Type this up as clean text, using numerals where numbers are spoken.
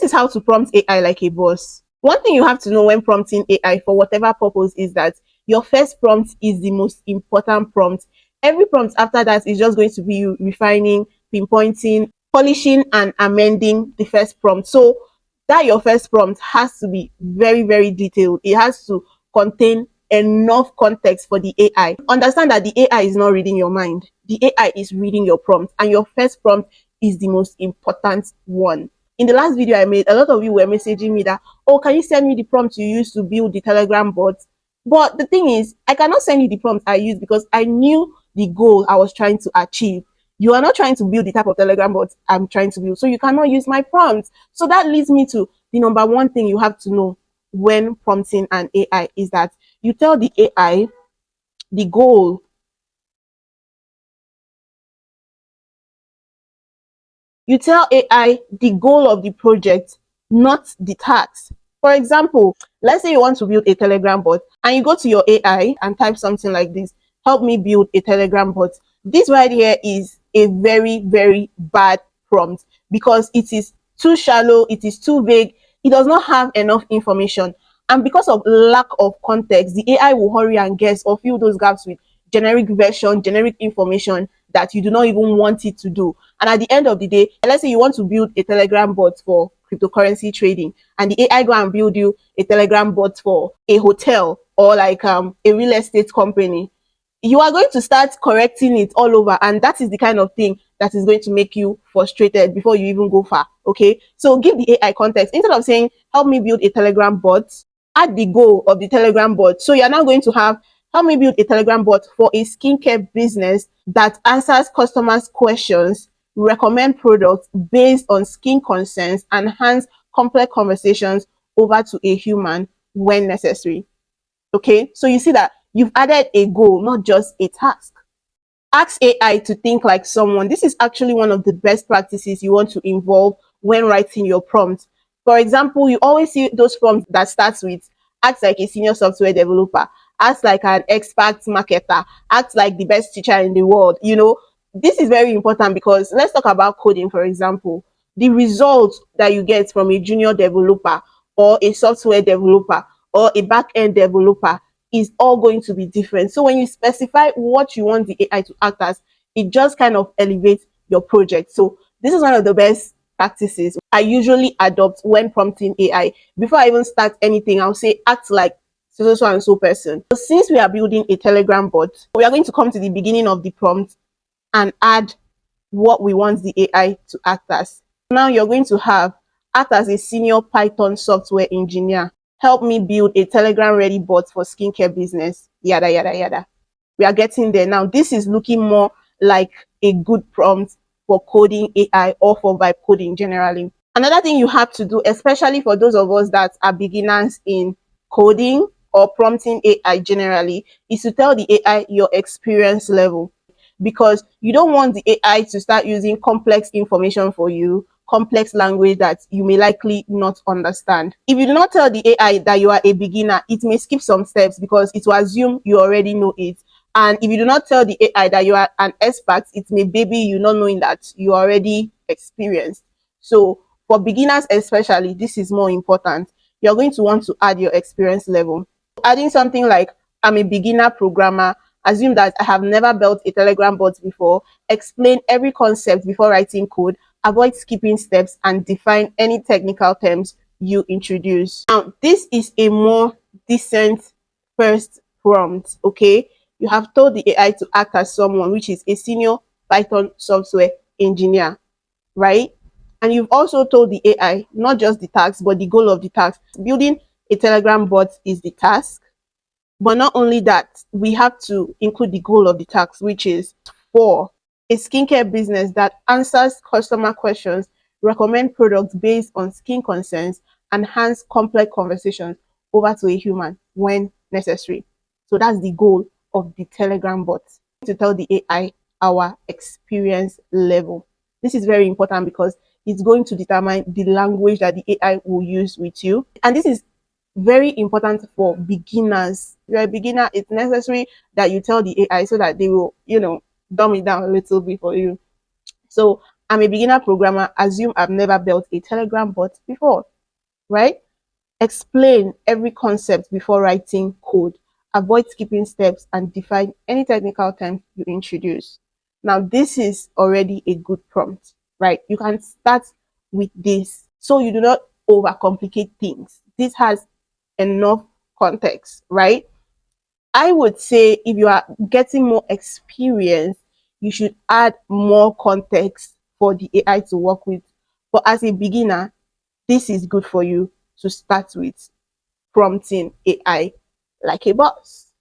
this is how to prompt AI like a boss. One thing you have to know when prompting AI for whatever purpose is that your first prompt is the most important prompt. Every prompt after that is just going to be you refining, pinpointing, polishing, and amending the first prompt. So that your first prompt has to be very, very detailed. It has to contain enough context for the AI. Understand that the AI is not reading your mind. The AI is reading your prompt, and your first prompt is the most important one. In the last video I made, a lot of you were messaging me that, oh, can you send me the prompt you used to build the Telegram bot? But the thing is, I cannot send you the prompt I used because I knew the goal I was trying to achieve. You are not trying to build the type of Telegram bot I'm trying to build, so you cannot use my prompt. So that leads me to the number one thing you have to know when prompting an AI is that you tell the AI the goal. You tell AI the goal of the project, not the task. For example, let's say you want to build a Telegram bot and you go to your AI and type something like this: help me build a Telegram bot. This right here is a very, very bad prompt because it is too shallow, it is too vague, it does not have enough information. And because of lack of context, the AI will hurry and guess or fill those gaps with generic version, generic information that you do not even want it to do. And at the end of the day, let's say you want to build a Telegram bot for cryptocurrency trading, and the AI go and build you a Telegram bot for a hotel or like a real estate company. You are going to start correcting it all over, and that is the kind of thing that is going to make you frustrated before you even go far. Okay, so give the AI context. Instead of saying help me build a Telegram bot, add the goal of the Telegram bot. So you're now going to have help me build a Telegram bot for a skincare business that answers customers' questions, recommend products based on skin concerns, and hands complex conversations over to a human when necessary. Okay, so you see that you've added a goal, not just a task. Ask AI to think like someone. This is actually one of the best practices you want to involve when writing your prompt. For example, you always see those prompts that starts with act like a senior software developer, act like an expert marketer, act like the best teacher in the world. You know, this is very important because let's talk about coding, for example. The results that you get from a junior developer or a software developer or a back-end developer is all going to be different. So when you specify what you want the AI to act as, it just kind of elevates your project. So this is one of the best practices I usually adopt when prompting AI. Before I even start anything, I'll say act like so and so person. So since we are building a Telegram bot, we are going to come to the beginning of the prompt and add what we want the AI to act as. Now you're going to have act as a senior Python software engineer. Help me build a Telegram ready bot for skincare business, yada, yada, yada. We are getting there. Now, this is looking more like a good prompt for coding AI or for vibe coding generally. Another thing you have to do, especially for those of us that are beginners in coding or prompting AI generally, is to tell the AI your experience level, because you don't want the AI to start using complex information for you, complex language that you may likely not understand. If you do not tell the AI that you are a beginner, it may skip some steps because it will assume you already know it. And if you do not tell the AI that you are an expert, it may baby you not knowing that you are already experienced. So for beginners especially, this is more important. You're going to want to add your experience level. Adding something like I'm a beginner programmer, assume that I have never built a Telegram bot before, explain every concept before writing code, avoid skipping steps, and define any technical terms you introduce. Now, this is a more decent first prompt, okay? You have told the AI to act as someone, which is a senior Python software engineer, right? And you've also told the AI not just the task, but the goal of the task. Building a Telegram bot is the task. But not only that, we have to include the goal of the task, which is for a skincare business that answers customer questions, recommend products based on skin concerns, and hands complex conversations over to a human when necessary. So that's the goal of the Telegram bot, to tell the AI our experience level. This is very important because it's going to determine the language that the AI will use with you. And this is very important for beginners. If you're a beginner, it's necessary that you tell the AI so that they will, dumb it down a little bit for you. So I'm a beginner programmer. Assume I've never built a Telegram bot before, right? Explain every concept before writing code. Avoid skipping steps and define any technical terms you introduce. Now, this is already a good prompt, right? You can start with this so you do not overcomplicate things. This has enough context, right? I would say if you are getting more experience, you should add more context for the AI to work with. But as a beginner, this is good for you to start with prompting AI like a boss.